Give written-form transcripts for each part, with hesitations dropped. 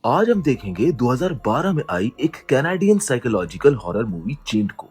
आज हम देखेंगे 2012 में आई एक कैनेडियन साइकोलॉजिकल हॉरर मूवी चेंड को,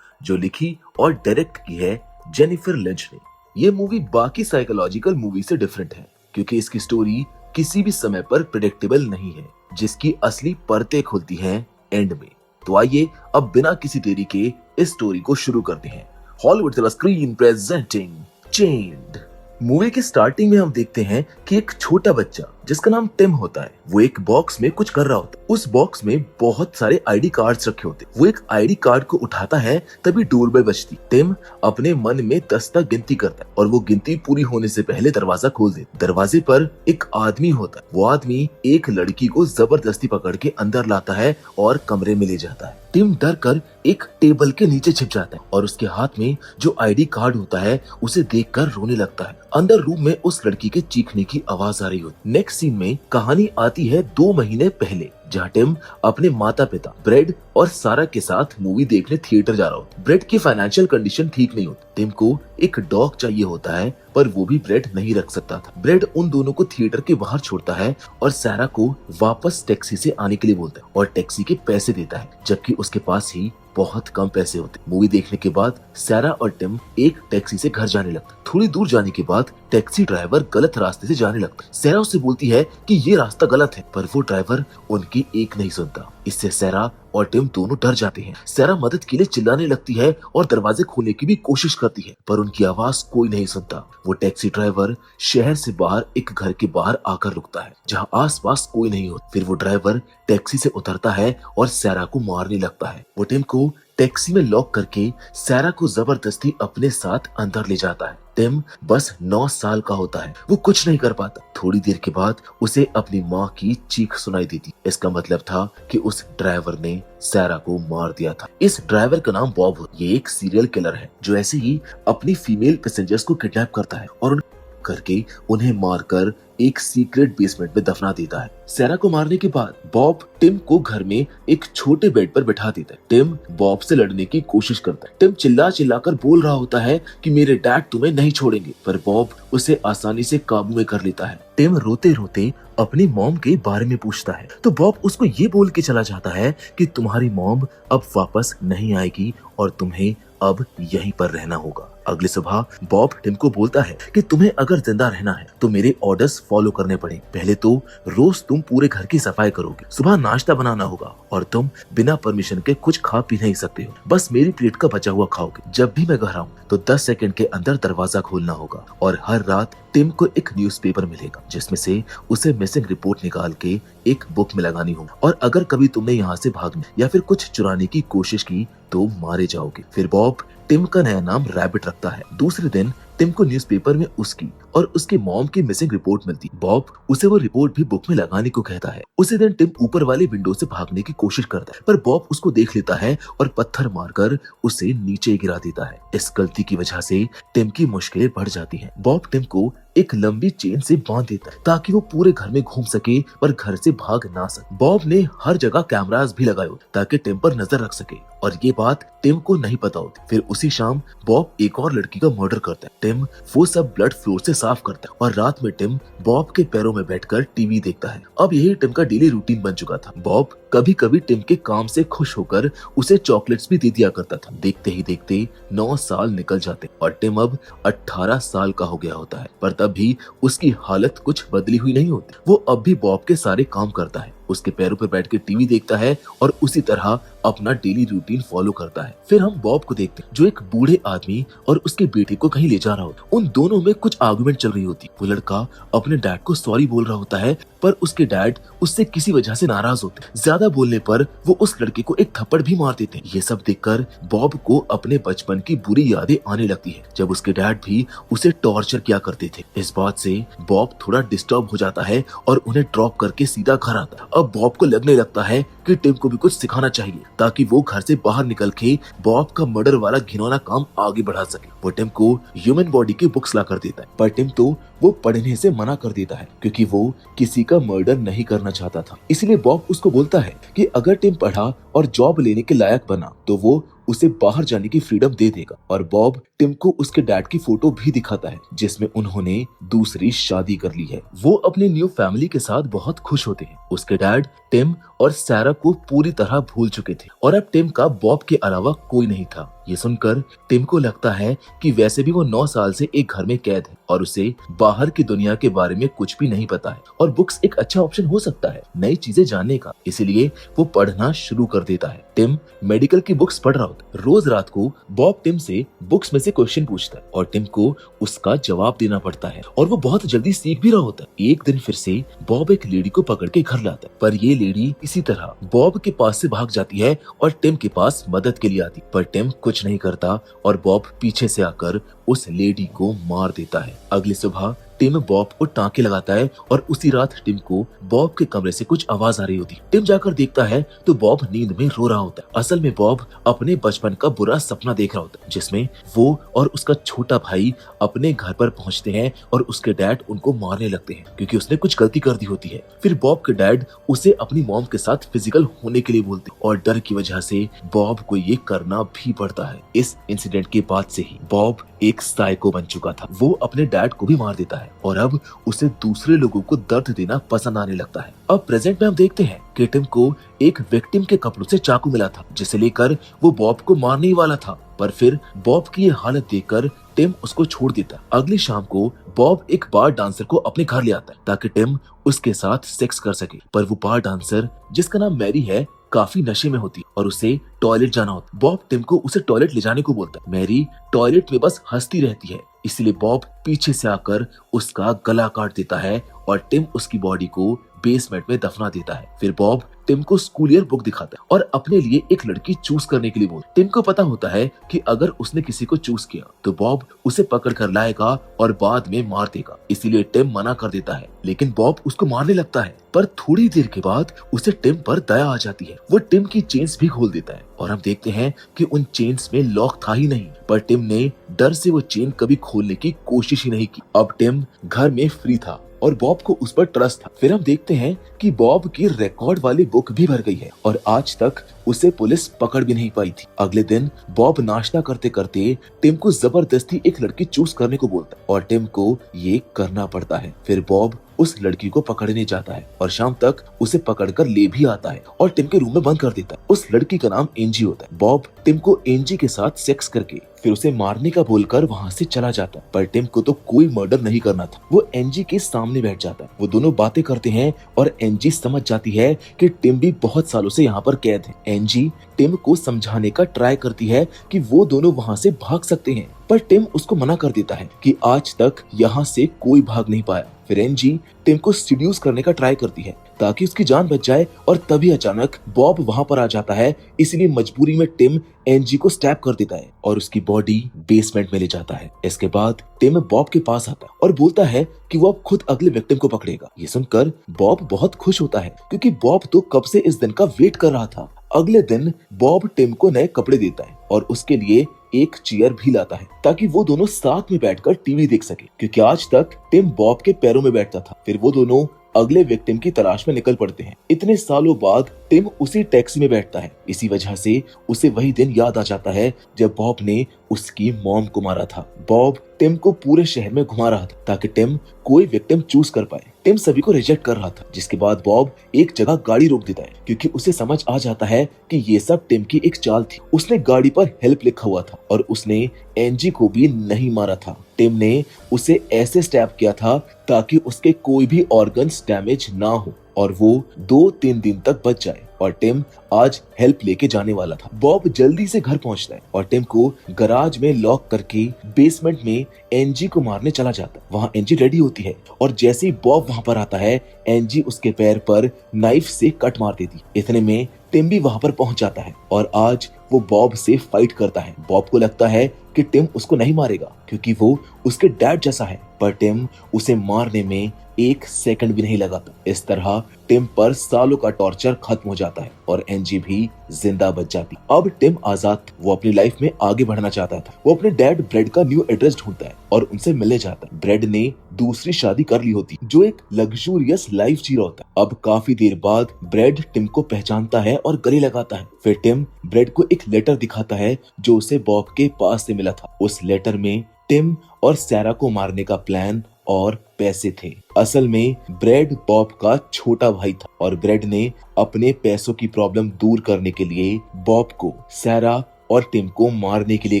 जो लिखी और डायरेक्ट की है जेनिफर लिंच ने। ये मूवी बाकी साइकोलॉजिकल मूवी से डिफरेंट है क्योंकि इसकी स्टोरी किसी भी समय पर प्रेडिक्टेबल नहीं है, जिसकी असली परतें खुलती हैं एंड में। तो आइए अब बिना किसी देरी के इस स्टोरी को शुरू करते हैं। Hollywood silver screen presenting चेंड। Movie के स्टार्टिंग में हम देखते हैं कि एक छोटा बच्चा जिसका नाम टिम होता है, वो एक बॉक्स में कुछ कर रहा होता है। उस बॉक्स में बहुत सारे आईडी कार्ड्स रखे होते हैं। वो एक आईडी कार्ड को उठाता है, तभी डोरबेल बजती। टिम अपने मन में 10 तक गिनती करता है और वो गिनती पूरी होने से पहले दरवाजा खोल देता। दरवाजे पर एक आदमी होता है। वो आदमी एक लड़की को जबरदस्ती पकड़ के अंदर लाता है और कमरे में ले जाता है। टिम डर कर एक टेबल के नीचे छिप जाता है और उसके हाथ में जो आईडी कार्ड होता है उसे देखकर रोने लगता है। अंदर रूम में उस लड़की के चीखने की आवाज आ रही होती। नेक्स्ट सीन में कहानी आती है 2 महीने पहले, जहाँ टिम अपने माता पिता ब्रेड और सारा के साथ मूवी देखने थिएटर जा रहा होता। ब्रेड की फाइनेंशियल कंडीशन ठीक नहीं होती। टिम को एक डॉग चाहिए होता है, पर वो भी ब्रेड नहीं रख सकता था। ब्रेड उन दोनों को थिएटर के बाहर छोड़ता है और सारा को वापस टैक्सी से आने के लिए बोलता है और टैक्सी के पैसे देता है, जबकि उसके पास ही बहुत कम पैसे होते। मूवी देखने के बाद सारा और टिम एक टैक्सी से घर जाने लगता। थोड़ी दूर जाने के बाद टैक्सी ड्राइवर गलत रास्ते से जाने लगता। सारा उससे बोलती है कि ये रास्ता गलत है, पर वो ड्राइवर उनकी एक नहीं सुनता। इससे सारा और टिम दोनों डर जाते हैं। सारा मदद के लिए चिल्लाने लगती है और दरवाजे खोलने की भी कोशिश करती है, पर उनकी आवाज कोई नहीं सुनता। वो टैक्सी ड्राइवर शहर से बाहर एक घर के बाहर आकर रुकता है, जहाँ आसपास कोई नहीं होता। फिर वो ड्राइवर टैक्सी से उतरता है और सारा को मारने लगता है। वो टिम को टैक्सी में लॉक करके सारा को जबरदस्ती अपने साथ अंदर ले जाता है। टिम बस 9 साल का होता है। वो कुछ नहीं कर पाता। थोड़ी देर के बाद उसे अपनी माँ की चीख सुनाई देती। इसका मतलब था कि उस ड्राइवर ने सारा को मार दिया था। इस ड्राइवर का नाम बॉब है। ये एक सीरियल किलर है जो ऐसे ही अपनी फीमेल पैसेंजर्स को किडनैप करता है और करके उन्हें मारकर एक सीक्रेट बेसमेंट में दफना देता है। सारा को मारने के बाद बॉब टिम को घर में एक छोटे बेड पर बैठा देता है। टिम बॉब से लड़ने की कोशिश करता है। टिम चिल्ला चिल्ला कर बोल रहा होता है कि मेरे डैड तुम्हें नहीं छोड़ेंगे, पर बॉब उसे आसानी से काबू में कर लेता है। टिम रोते रोते अपनी मॉम के बारे में पूछता है, तो बॉब उसको ये बोल के चला जाता है कि तुम्हारी मॉम अब वापस नहीं आएगी और तुम्हें अब यहीं पर रहना होगा। अगली सुबह बॉब टिम को बोलता है कि तुम्हें अगर जिंदा रहना है तो मेरे ऑर्डर्स फॉलो करने पड़े। पहले तो रोज तुम पूरे घर की सफाई करोगे, सुबह नाश्ता बनाना होगा और तुम बिना परमिशन के कुछ खा पी नहीं सकते हो। बस मेरी प्लेट का बचा हुआ खाओगे। जब भी मैं घर आऊं तो 10 सेकंड के अंदर दरवाजा खोलना होगा और हर रात टिम को एक न्यूज़पेपर मिलेगा जिसमें से उसे मिसिंग रिपोर्ट निकाल के एक बुक में लगानी होगी और अगर कभी तुमने यहाँ से भागने या फिर कुछ चुराने की कोशिश की तो मारे जाओगे। फिर बॉब टिम का नया नाम रैबिट रखता है। दूसरे दिन टिम को न्यूज़पेपर में उसकी और उसके मॉम की मिसिंग रिपोर्ट मिलती। बॉब उसे वो रिपोर्ट भी बुक में लगाने को कहता है। उसी दिन टिम ऊपर वाले विंडो से भागने की कोशिश करता है, पर बॉब उसको देख लेता है और पत्थर मारकर उसे नीचे गिरा देता है। इस गलती की वजह से टिम की मुश्किलें बढ़ जाती हैं। बॉब टिम को एक लंबी चेन से बांध देता है ताकि वो पूरे घर में घूम सके पर घर से भाग ना सके। बॉब ने हर जगह कैमरास भी लगाए ताकि टिम पर नजर रख सके और ये बात टिम को नहीं पता होती। फिर उसी शाम बॉब एक और लड़की का मर्डर करता है। टिम वो सब ब्लड फ्लोर से साफ करता है और रात में टिम बॉब के पैरों में बैठकर टीवी देखता है। अब यही टिम का डेली रूटीन बन चुका था। बॉब कभी कभी टिम के काम से खुश होकर उसे चॉकलेट्स भी दे दिया करता था। देखते ही देखते 9 साल निकल जाते और टिम अब 18 साल का हो गया होता है, पर तब भी उसकी हालत कुछ बदली हुई नहीं होती। वो अब भी बॉब के सारे काम करता है, उसके पैरों पर बैठ के टीवी देखता है और उसी तरह अपना डेली रूटीन फॉलो करता है। फिर हम बॉब को देखते हैं जो एक बूढ़े आदमी और उसके बेटे को कहीं ले जा रहा होता। उन दोनों में कुछ आर्गुमेंट चल रही होती। वो लड़का अपने डैड को सॉरी बोल रहा होता है, पर उसके डैड उससे किसी वजह से नाराज होते। ज्यादा बोलने पर वो उस लड़के को एक थप्पड़ भी मार देते हैं। ये सब देखकर बॉब को अपने बचपन की बुरी यादें आने लगती है, जब उसके डैड भी उसे टॉर्चर किया करते थे। इस बात से बॉब थोड़ा डिस्टर्ब हो जाता है और उन्हें ड्रॉप करके सीधा घर आता है। अब बॉब को लगने लगता है कि टिम को भी कुछ सिखाना चाहिए ताकि वो घर से बाहर निकल के बॉब का मर्डर वाला घिनौना काम आगे बढ़ा सके। वो टिम को ह्यूमन बॉडी की बुक्स ला कर देता है, पर टिम तो वो पढ़ने से मना कर देता है क्योंकि वो किसी का मर्डर नहीं करना चाहता था। इसलिए बॉब उसको बोलता है कि अगर टिम पढ़ा और जॉब लेने के लायक बना तो वो उसे बाहर जाने की फ्रीडम दे देगा। और बॉब टिम को उसके डैड की फोटो भी दिखाता है जिसमें उन्होंने दूसरी शादी कर ली है। वो अपने न्यू फैमिली के साथ बहुत खुश होते हैं। उसके डैड टिम और सैरा को पूरी तरह भूल चुके थे और अब टिम का बॉब के अलावा कोई नहीं था। ये सुनकर टिम को लगता है कि वैसे भी वो 9 साल से एक घर में कैद है और उसे बाहर की दुनिया के बारे में कुछ भी नहीं पता है और बुक्स एक अच्छा ऑप्शन हो सकता है नई चीजें जानने का। इसीलिए वो पढ़ना शुरू कर देता है। टिम मेडिकल की बुक्स पढ़ रहा होता है। रोज रात को बॉब टिम से बुक्स में से क्वेश्चन पूछता है और टिम को उसका जवाब देना पड़ता है और वो बहुत जल्दी सीख भी रहा होता है। एक दिन फिर से बॉब एक लेडी को पकड़ के घर लाता है, पर ये लेडी इसी तरह बॉब के पास से भाग जाती है और टिम के पास मदद के लिए आती, पर टिम कुछ नहीं करता और बॉब पीछे से आकर उस लेडी को मार देता है। अगली सुबह टिम बॉब को टांके लगाता है और उसी रात टिम को बॉब के कमरे से कुछ आवाज आ रही होती है। टिम जाकर देखता है तो बॉब नींद में रो रहा होता है। असल में बॉब अपने बचपन का बुरा सपना देख रहा होता है जिसमें वो और उसका छोटा भाई अपने घर पर पहुंचते हैं और उसके डैड उनको मारने लगते हैं क्योंकि उसने कुछ गलती कर दी होती है। फिर बॉब के डैड उसे अपनी मॉम के साथ फिजिकल होने के लिए बोलते हैं और डर की वजह से बॉब को ये करना भी पड़ता है। इस इंसिडेंट के बाद से ही बॉब एक साइको बन चुका था। वो अपने डैड को भी मार देता है और अब उसे दूसरे लोगों को दर्द देना पसंद आने लगता है। अब प्रेजेंट में हम देखते हैं कि टिम को एक विक्टिम के कपड़ों से चाकू मिला था जिसे लेकर वो बॉब को मारने ही वाला था, पर फिर बॉब की ये हालत देखकर टिम उसको छोड़ देता है। अगली शाम को बॉब एक बार डांसर को अपने घर ले आता है ताकि टिम उसके साथ सेक्स कर सके, पर वो बार डांसर जिसका नाम मैरी है काफी नशे में होती और उसे टॉयलेट जाना होता। बॉब टिम को उसे टॉयलेट ले जाने को बोलता है। मैरी टॉयलेट में बस हंसती रहती है, इसलिए बॉब पीछे से आकर उसका गला काट देता है और टिम उसकी बॉडी को बेसमेंट में दफना देता है। फिर बॉब टिम को स्कूल ईयर बुक दिखाता है और अपने लिए एक लड़की चूज करने के लिए बोलता है। टिम को पता होता है कि अगर उसने किसी को चूज किया तो बॉब उसे पकड़ कर लाएगा और बाद में मार देगा, इसीलिए टिम मना कर देता है। लेकिन बॉब उसको मारने लगता है, पर थोड़ी देर के बाद उसे टिम पर दया आ जाती है। वो टिम की चेन्स भी खोल देता है और हम देखते हैं कि उन चेन्स में लॉक था ही नहीं, पर टिम ने डर से वो चेन कभी खोलने की कोशिश ही नहीं की। अब टिम घर में फ्री था और बॉब को उस पर ट्रस्ट था। फिर हम देखते हैं कि बॉब की रिकॉर्ड वाली बुक भी भर गई है और आज तक उसे पुलिस पकड़ भी नहीं पाई थी। अगले दिन बॉब नाश्ता करते करते टिम को जबरदस्ती एक लड़की चूज करने को बोलता है और टिम को ये करना पड़ता है। फिर बॉब उस लड़की को पकड़ने जाता है और शाम तक उसे पकड़कर ले भी आता है और टिम के रूम में बंद कर देता है। उस लड़की का नाम एंजी होता है। बॉब टिम को एंजी के साथ सेक्स करके फिर उसे मारने का बोलकर वहाँ से चला जाता है, पर टिम को तो कोई मर्डर नहीं करना था। वो एंजी के सामने बैठ जाता है। वो दोनों बातें करते हैं और एंजी समझ जाती है कि टिम भी बहुत सालों से यहाँ पर कैद है। एंजी टिम को समझाने का ट्राई करती है कि वो दोनों वहाँ से भाग सकते हैं, पर टिम उसको मना कर देता है कि आज तक यहाँ से कोई भाग नहीं पाया। फिर एंजी टिम को सीड्यूस करने का ट्राई करती है ताकि उसकी जान बच जाए और तभी अचानक बॉब वहाँ पर आ जाता है, इसलिए मजबूरी में टिम एंजी को स्टैब कर देता है और उसकी बॉडी बेसमेंट में ले जाता है। इसके बाद टिम बॉब के पास आता है और बोलता है कि वो अब खुद अगले विक्टिम को पकड़ेगा। ये सुनकर बॉब बहुत खुश होता है क्योंकि बॉब तो कब से इस दिन का वेट कर रहा था। अगले दिन बॉब टिम को नए कपड़े देता है और उसके लिए एक चेयर भी लाता है ताकि वो दोनों साथ में बैठकर टीवी देख सके, क्योंकि आज तक टिम बॉब के पैरों में बैठता था। फिर वो दोनों अगले विक्टिम की तलाश में निकल पड़ते हैं। इतने सालों बाद टिम उसी टैक्सी में बैठता है। इसी वजह से उसे वही दिन याद आ जाता है जब बॉब ने उसकी मॉम को मारा था। बॉब टिम को पूरे शहर में घुमा रहा था ताकि टिम कोई विक्टिम चूज कर पाए। टिम सभी को रिजेक्ट कर रहा था, जिसके बाद बॉब एक जगह गाड़ी रोक देता है क्योंकि उसे समझ आ जाता है कि ये सब टिम की एक चाल थी। उसने गाड़ी पर हेल्प लिखा हुआ था और उसने एंजी को भी नहीं मारा था। टिम ने उसे ऐसे स्टैब किया था ताकि उसके कोई भी ऑर्गन्स डैमेज ना हो और वो 2-3 दिन तक बच जाए, और टिम आज हेल्प लेके जाने वाला था। बॉब जल्दी से घर पहुंचता है और टिम को गराज में लॉक करके बेसमेंट में एंजी को मारने चला जाता है। वहाँ एंजी रेडी होती है और जैसे ही बॉब वहाँ पर आता है, एंजी उसके पैर पर नाइफ से कट मार देती। इतने में टिम भी वहाँ पर पहुंच जाता है और आज वो बॉब से फाइट करता है। बॉब को लगता है कि टिम उसको नहीं मारेगा क्योंकि वो उसके डैड जैसा है, पर टिम उसे मारने में 1 सेकंड भी नहीं लगाता। इस तरह टिम पर सालों का टॉर्चर खत्म हो जाता है और एंजी भी जिंदा बच जाती। अब टिम आजाद, वो अपनी लाइफ में आगे बढ़ना चाहता था। वो अपने डैड ब्रेड का न्यू एड्रेस ढूंढता है और उनसे मिलने जाता है। ब्रेड ने दूसरी शादी कर ली होती, जो एक लग्जूरियस लाइफ जी रहा होता। अब काफी देर बाद ब्रेड टिम को पहचानता है और गले लगाता है। फिर टिम ब्रेड को एक लेटर दिखाता है जो उसे बॉब के पास से मिला था। उस लेटर में टिम और सैरा को मारने का प्लान और पैसे थे। असल में ब्रेड बॉब का छोटा भाई था और ब्रेड ने अपने पैसों की प्रॉब्लम दूर करने के लिए बॉब को सैरा और टिम को मारने के लिए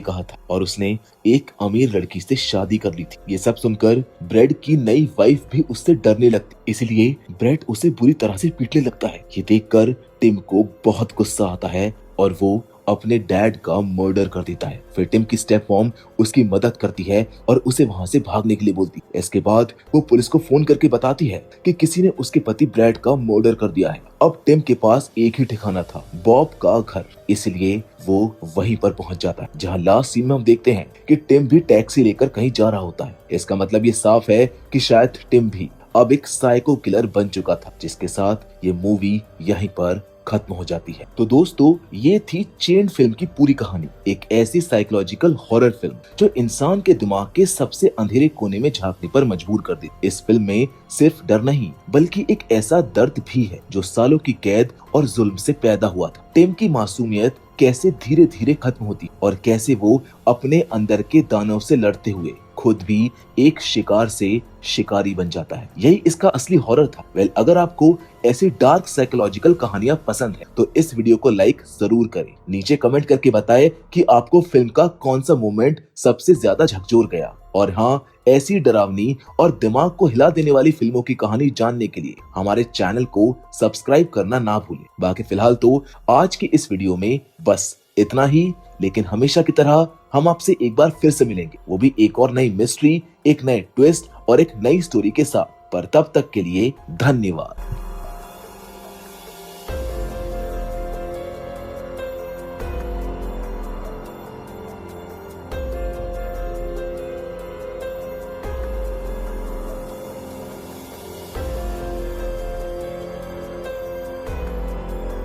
कहा था और उसने एक अमीर लड़की से शादी कर ली थी। ये सब सुनकर ब्रेड की नई वाइफ भी उससे डरने लगती, इसलिए ब्रेड उसे बुरी तरह से पीटने लगता है। ये देखकर टिम को बहुत गुस्सा आता है और वो अपने डैड का मर्डर कर देता है। फिर टिम की स्टेप मॉम उसकी मदद करती है और उसे वहां से भागने के लिए बोलती है। इसके बाद वो पुलिस को फोन करके बताती है कि किसी ने उसके पति ब्रेड का मर्डर कर दिया है। अब टिम के पास एक ही ठिकाना था, बॉब का घर, इसलिए वो वहीं पर पहुंच जाता है, जहां लास्ट सीन में हम देखते हैं कि टिम भी टैक्सी लेकर कहीं जा रहा होता है। इसका मतलब ये साफ है कि शायद टिम भी अब एक साइको किलर बन चुका था, जिसके साथ ये मूवी यहीं पर खत्म हो जाती है। तो दोस्तों, ये थी चेन फिल्म की पूरी कहानी, एक ऐसी साइकोलॉजिकल हॉरर फिल्म जो इंसान के दिमाग के सबसे अंधेरे कोने में झांकने पर मजबूर कर दी। इस फिल्म में सिर्फ डर नहीं बल्कि एक ऐसा दर्द भी है जो सालों की कैद और जुल्म से पैदा हुआ था। टिम की मासूमियत कैसे धीरे धीरे खत्म होती और कैसे वो अपने अंदर के दानव से लड़ते हुए खुद भी एक शिकार से शिकारी बन जाता है। यही इसका असली हॉरर था। अगर आपको ऐसी डार्क साइकोलॉजिकल कहानियां पसंद है तो इस वीडियो को लाइक जरूर करें। नीचे कमेंट करके बताएं कि आपको फिल्म का कौन सा मोमेंट सबसे ज्यादा झकझोर गया। और हाँ, ऐसी डरावनी और दिमाग को हिला देने वाली फिल्मों की कहानी जानने के लिए हमारे चैनल को सब्सक्राइब करना ना भूलें। बाकी फिलहाल तो आज की इस वीडियो में बस इतना ही, लेकिन हमेशा की तरह हम आपसे एक बार फिर से मिलेंगे, वो भी एक और नई मिस्ट्री, एक नए ट्विस्ट और एक नई स्टोरी के साथ। पर तब तक के लिए धन्यवाद।